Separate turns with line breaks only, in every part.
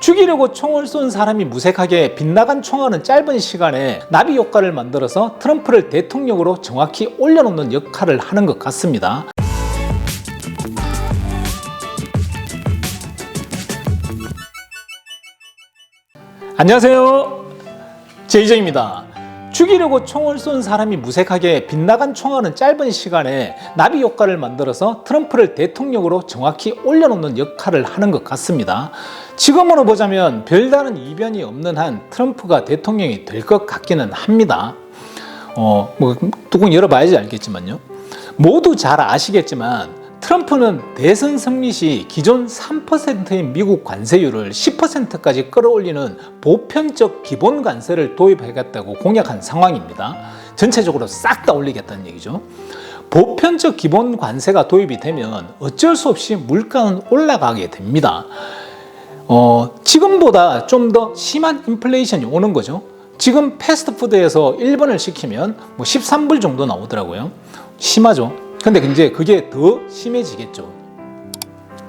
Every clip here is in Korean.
죽이려고 총을 쏜 사람이 무색하게 빗나간 총알은 짧은 시간에 나비 효과를 만들어서 트럼프를 대통령으로 정확히 올려놓는 역할을 하는 것 같습니다. 안녕하세요, 제이정입니다. 죽이려고 총을 쏜 사람이 무색하게 빗나간 총알은 짧은 시간에 나비 효과를 만들어서 트럼프를 대통령으로 정확히 올려놓는 역할을 하는 것 같습니다. 지금으로 보자면 별다른 이변이 없는 한 트럼프가 대통령이 될 것 같기는 합니다. 뚜껑 열어봐야지 알겠지만요. 모두 잘 아시겠지만 트럼프는 대선 승리 시 기존 3%인 미국 관세율을 10%까지 끌어올리는 보편적 기본 관세를 도입하겠다고 공약한 상황입니다. 전체적으로 싹 다 올리겠다는 얘기죠. 보편적 기본 관세가 도입이 되면 어쩔 수 없이 물가는 올라가게 됩니다. 지금보다 좀 더 심한 인플레이션이 오는 거죠. 지금 패스트푸드에서 1번을 시키면 13불 정도 나오더라고요. 심하죠. 근데 이제 그게 더 심해지겠죠.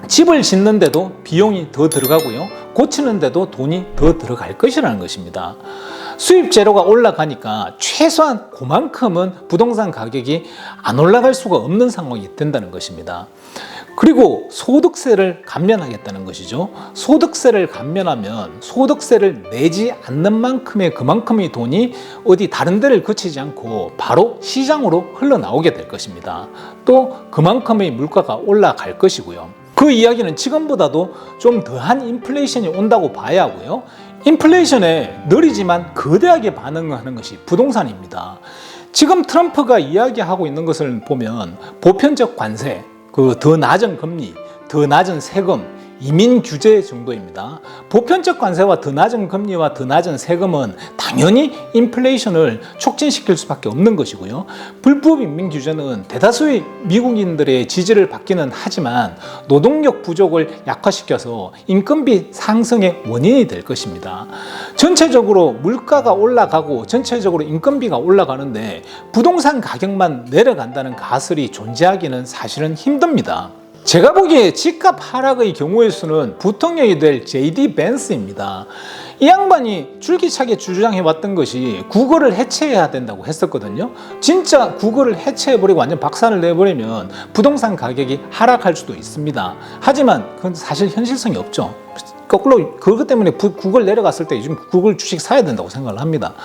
집을 짓는데도 비용이 더 들어가고요. 고치는데도 돈이 더 들어갈 것이라는 것입니다. 수입 재료가 올라가니까 최소한 그만큼은 부동산 가격이 안 올라갈 수가 없는 상황이 된다는 것입니다. 그리고 소득세를 감면하겠다는 것이죠. 소득세를 감면하면 소득세를 내지 않는 만큼의 그만큼의 돈이 어디 다른 데를 거치지 않고 바로 시장으로 흘러나오게 될 것입니다. 또 그만큼의 물가가 올라갈 것이고요. 그 이야기는 지금보다도 좀 더한 인플레이션이 온다고 봐야 하고요. 인플레이션에 느리지만 거대하게 반응하는 것이 부동산입니다. 지금 트럼프가 이야기하고 있는 것을 보면 보편적 관세, 더 낮은 금리, 더 낮은 세금, 이민 규제 정도입니다. 보편적 관세와 더 낮은 금리와 더 낮은 세금은 당연히 인플레이션을 촉진시킬 수밖에 없는 것이고요. 불법 이민 규제는 대다수의 미국인들의 지지를 받기는 하지만 노동력 부족을 약화시켜서 인건비 상승의 원인이 될 것입니다. 전체적으로 물가가 올라가고 전체적으로 인건비가 올라가는데 부동산 가격만 내려간다는 가설이 존재하기는 사실은 힘듭니다. 제가 보기에 집값 하락의 경우의 수는 부통령이 될 JD 벤스입니다. 이 양반이 줄기차게 주장해왔던 것이 구글을 해체해야 된다고 했었거든요. 진짜 구글을 해체해버리고 완전 박살을 내버리면 부동산 가격이 하락할 수도 있습니다. 하지만 그건 사실 현실성이 없죠. 거꾸로 그것 때문에 구글 내려갔을 때 요즘 구글 주식 사야 된다고 생각을 합니다.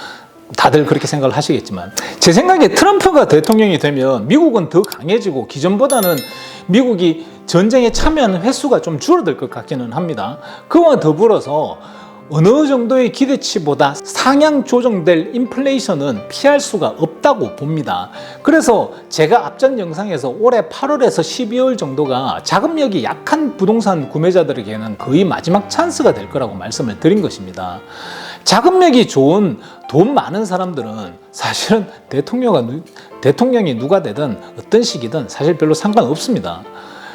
다들 그렇게 생각을 하시겠지만 제 생각에 트럼프가 대통령이 되면 미국은 더 강해지고 기존보다는 미국이 전쟁에 참여하는 횟수가 좀 줄어들 것 같기는 합니다. 그와 더불어서 어느 정도의 기대치보다 상향 조정될 인플레이션은 피할 수가 없다고 봅니다. 그래서 제가 앞전 영상에서 올해 8월에서 12월 정도가 자금력이 약한 부동산 구매자들에게는 거의 마지막 찬스가 될 거라고 말씀을 드린 것입니다. 자금력이 좋은 돈 많은 사람들은 사실은 대통령이 누가 되든 어떤 시기든 사실 별로 상관없습니다.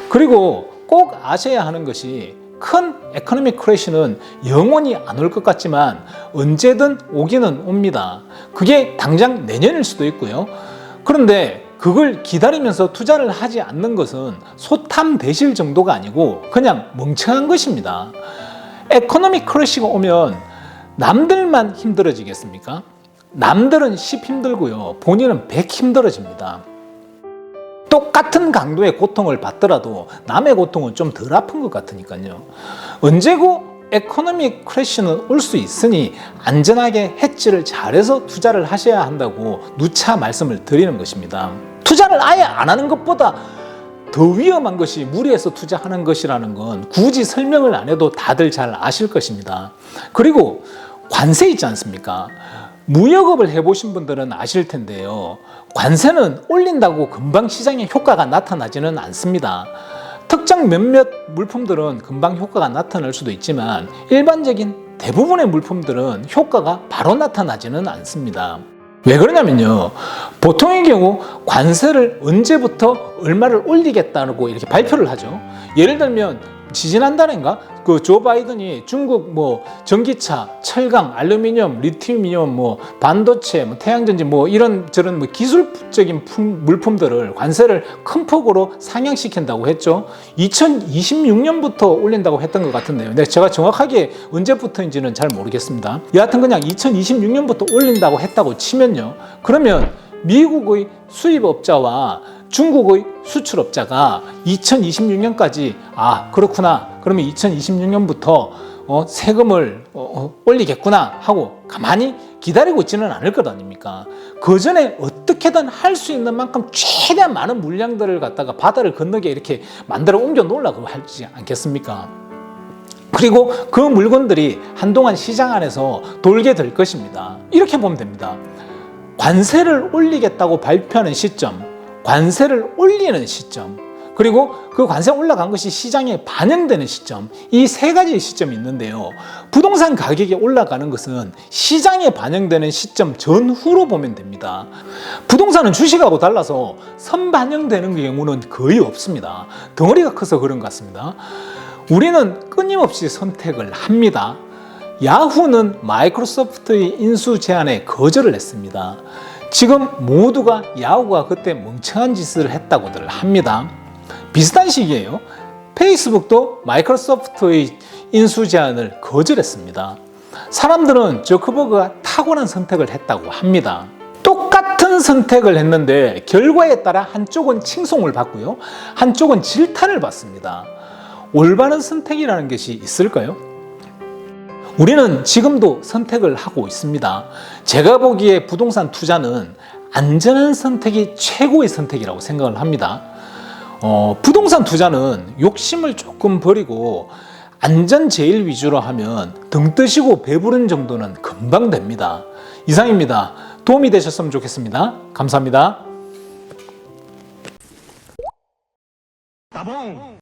그리고 꼭 아셔야 하는 것이 큰 에코노믹 크래시는 영원히 안 올 것 같지만 언제든 오기는 옵니다. 그게 당장 내년일 수도 있고요. 그런데 그걸 기다리면서 투자를 하지 않는 것은 소탐대실 정도가 아니고 그냥 멍청한 것입니다. 에코노믹 크래시가 오면 남들만 힘들어지겠습니까? 남들은 10 힘들고요. 본인은 100 힘들어집니다. 똑같은 강도의 고통을 받더라도 남의 고통은 좀 덜 아픈 것 같으니까요. 언제고 에코노믹 크래시는 올 수 있으니 안전하게 헤지를 잘해서 투자를 하셔야 한다고 누차 말씀을 드리는 것입니다. 투자를 아예 안 하는 것보다 더 위험한 것이 무리해서 투자하는 것이라는 건 굳이 설명을 안 해도 다들 잘 아실 것입니다. 그리고 관세 있지 않습니까? 무역업을 해보신 분들은 아실 텐데요. 관세는 올린다고 금방 시장에 효과가 나타나지는 않습니다. 특정 몇몇 물품들은 금방 효과가 나타날 수도 있지만 일반적인 대부분의 물품들은 효과가 바로 나타나지는 않습니다. 왜 그러냐면요. 보통의 경우 관세를 언제부터 얼마를 올리겠다고 이렇게 발표를 하죠. 예를 들면 지지난달인가 그 조 바이든이 중국 뭐 전기차, 철강, 알루미늄, 리튬이온, 뭐 반도체, 뭐 태양전지 뭐 이런 저런 뭐 기술적인 물품들을 관세를 큰 폭으로 상향시킨다고 했죠. 2026년부터 올린다고 했던 것 같은데요. 근데 제가 정확하게 언제부터인지는 잘 모르겠습니다. 여하튼 그냥 2026년부터 올린다고 했다고 치면요. 그러면 미국의 수입업자와 중국의 수출업자가 2026년까지 그렇구나. 그러면 2026년부터 세금을 올리겠구나 하고 가만히 기다리고 있지는 않을 것 아닙니까? 그 전에 어떻게든 할 수 있는 만큼 최대한 많은 물량들을 갖다가 바다를 건너게 이렇게 만들어 옮겨 놓으려고 하지 않겠습니까? 그리고 그 물건들이 한동안 시장 안에서 돌게 될 것입니다. 이렇게 보면 됩니다. 관세를 올리겠다고 발표하는 시점, 관세를 올리는 시점, 그리고 그 관세 올라간 것이 시장에 반영되는 시점, 이 세 가지의 시점이 있는데요. 부동산 가격이 올라가는 것은 시장에 반영되는 시점 전후로 보면 됩니다. 부동산은 주식하고 달라서 선반영되는 경우는 거의 없습니다. 덩어리가 커서 그런 것 같습니다. 우리는 끊임없이 선택을 합니다. 야후는 마이크로소프트의 인수 제안에 거절을 했습니다. 지금 모두가 야후가 그때 멍청한 짓을 했다고들 합니다. 비슷한 시기예요. 페이스북도 마이크로소프트의 인수 제안을 거절했습니다. 사람들은 저커버그가 탁월한 선택을 했다고 합니다. 똑같은 선택을 했는데 결과에 따라 한쪽은 칭송을 받고요, 한쪽은 질타를 받습니다. 올바른 선택이라는 것이 있을까요? 우리는 지금도 선택을 하고 있습니다. 제가 보기에 부동산 투자는 안전한 선택이 최고의 선택이라고 생각을 합니다. 부동산 투자는 욕심을 조금 버리고 안전 제일 위주로 하면 등 뜨시고 배부른 정도는 금방 됩니다. 이상입니다. 도움이 되셨으면 좋겠습니다. 감사합니다.
따봉!